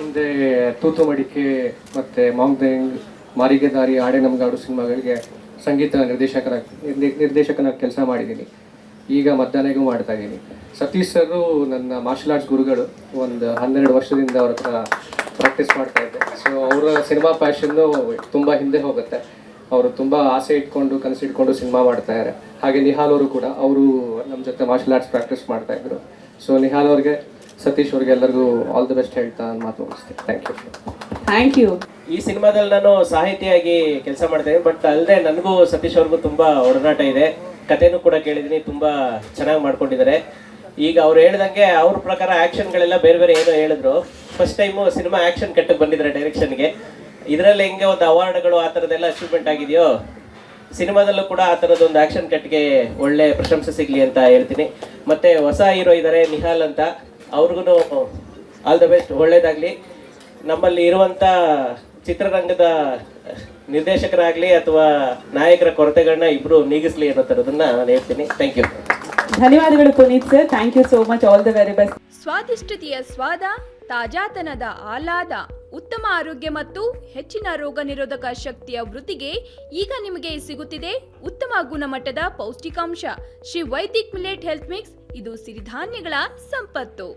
ಹಿಂದೆ ತೂತು ಮಡಿಕೆ ಮತ್ತು ಮಾಂಗ್ದೆಂಗ್, ಮಾರಿಗೆ ದಾರಿ, ಆಡೆ ನಮ್ಗಾಡು ಸಿನಿಮಾಗಳಿಗೆ ಸಂಗೀತ ನಿರ್ದೇಶಕನಾಗಿ ಕೆಲಸ ಮಾಡಿದ್ದೀನಿ. ಈಗ ಮಧ್ಯಾಹ್ನಗೂ ಮಾಡ್ತಾ ಇದ್ದೀನಿ. ಸತೀಶ್ ಸರು ನನ್ನ ಮಾರ್ಷಲ್ ಆರ್ಟ್ಸ್ ಗುರುಗಳು. ಒಂದು 12 ವರ್ಷದಿಂದ ಅವ್ರ ಹತ್ರ ಪ್ರಾಕ್ಟೀಸ್ ಮಾಡ್ತಾ ಇದ್ದೆ. ಸೊ ಅವರ ಸಿನಿಮಾ ಪ್ಯಾಷನ್ನು ತುಂಬ ಹಿಂದೆ ಹೋಗುತ್ತೆ. ಅವರು ತುಂಬ ಆಸೆ ಇಟ್ಕೊಂಡು ಕನಸಿಟ್ಕೊಂಡು ಸಿನಿಮಾ ಮಾಡ್ತಾ ಇದ್ದಾರೆ. ಹಾಗೆ ನಿಹಾಲ್ ಅವರು ಕೂಡ ಅವರು ನಮ್ಮ ಜೊತೆ ಮಾರ್ಷಲ್ ಆರ್ಟ್ಸ್ ಪ್ರಾಕ್ಟೀಸ್ ಮಾಡ್ತಾಯಿದ್ರು. ಸೊ ನಿಹಾಲ್ ಅವ್ರಿಗೆ, ಸತೀಶ್ ಅವ್ರಿಗೆ ಎಲ್ಲರಿಗೂ ಆಲ್ ದಿ ಬೆಸ್ಟ್ ಹೇಳ್ತಾ ನಾನು ಮಾತು ಮುಗಿಸ್ತೀನಿ. Thank you. ಈ ಸಿನಿಮಾದಲ್ಲಿ ನಾನು ಸಾಹಿತಿಯಾಗಿ ಕೆಲಸ ಮಾಡ್ತೇನೆ. ಬಟ್ ಅಲ್ಲದೆ ನನಗೂ ಸತೀಶ್ ಅವ್ರಿಗೂ ತುಂಬ ಒಡನಾಟ ಇದೆ. ಕಥೆನೂ ಕೂಡ ಕೇಳಿದ್ದೀನಿ, ತುಂಬ ಚೆನ್ನಾಗಿ ಮಾಡ್ಕೊಂಡಿದ್ದಾರೆ. ಈಗ ಅವ್ರು ಹೇಳ್ದಂಗೆ ಅವ್ರ ಪ್ರಕಾರ ಆ್ಯಕ್ಷನ್ಗಳೆಲ್ಲ ಬೇರೆ ಬೇರೆ ಏನೋ ಹೇಳಿದ್ರು. ಫಸ್ಟ್ ಟೈಮು ಸಿನಿಮಾ ಆ್ಯಕ್ಷನ್ ಕಟ್ಟಕ್ಕೆ ಬಂದಿದ್ದಾರೆ ಡೈರೆಕ್ಷನ್ಗೆ. ಇದರಲ್ಲಿ ಹೆಂಗೆ ಒಂದು ಅವಾರ್ಡ್ಗಳು ಆ ಥರದ್ದೆಲ್ಲ ಅಚೀವ್ಮೆಂಟ್ ಆಗಿದೆಯೋ, ಸಿನಿಮಾದಲ್ಲೂ ಕೂಡ ಆ ಥರದ್ದೊಂದು ಆ್ಯಕ್ಷನ್ ಕಟ್ಗೆ ಒಳ್ಳೆ ಪ್ರಶಂಸೆ ಸಿಗಲಿ ಅಂತ ಹೇಳ್ತೀನಿ. ಮತ್ತು ಹೊಸ ಹೀರೋ ಇದ್ದಾರೆ ನಿಹಾಲ್ ಅಂತ, ಅವ್ರಿಗೂ ಆಲ್ ದ ಬೆಸ್ಟ್, ಒಳ್ಳೇದಾಗಲಿ. ನಮ್ಮಲ್ಲಿ ಇರುವಂಥ ಚಿತ್ರರಂಗದ ನಿರ್ದೇಶಕರಾಗಲಿ ಅಥವಾ ನಾಯಕರ ಕೊರತೆಗಳನ್ನ ಇಬ್ಬರು ನೀಗಿಸ್ಲಿ ಅನ್ನೋ ಥರದನ್ನ ನಾನು ಹೇಳ್ತೀನಿ. Thank you. ಧನ್ಯವಾದಗಳು Puneeth sir. Thank you so much. All the very best. ಸ್ವಾದಿಷ್ಟತೆಯ ಸ್ವಾದ, ತಾಜಾತನದ ಆಹ್ಲಾದ, ಉತ್ತಮ ಆರೋಗ್ಯ ಮತ್ತು ಹೆಚ್ಚಿನ ರೋಗ ನಿರೋಧಕ ಶಕ್ತಿಯ ವೃದ್ಧಿಗೆ ಈಗ ನಿಮಗೆ ಸಿಗುತ್ತಿದೆ ಉತ್ತಮ ಗುಣಮಟ್ಟದ ಪೌಷ್ಟಿಕಾಂಶ. Shri Vaidik millet health mix. ಇದು ಸಿರಿಧಾನ್ಯಗಳ ಸಂಪತ್ತು.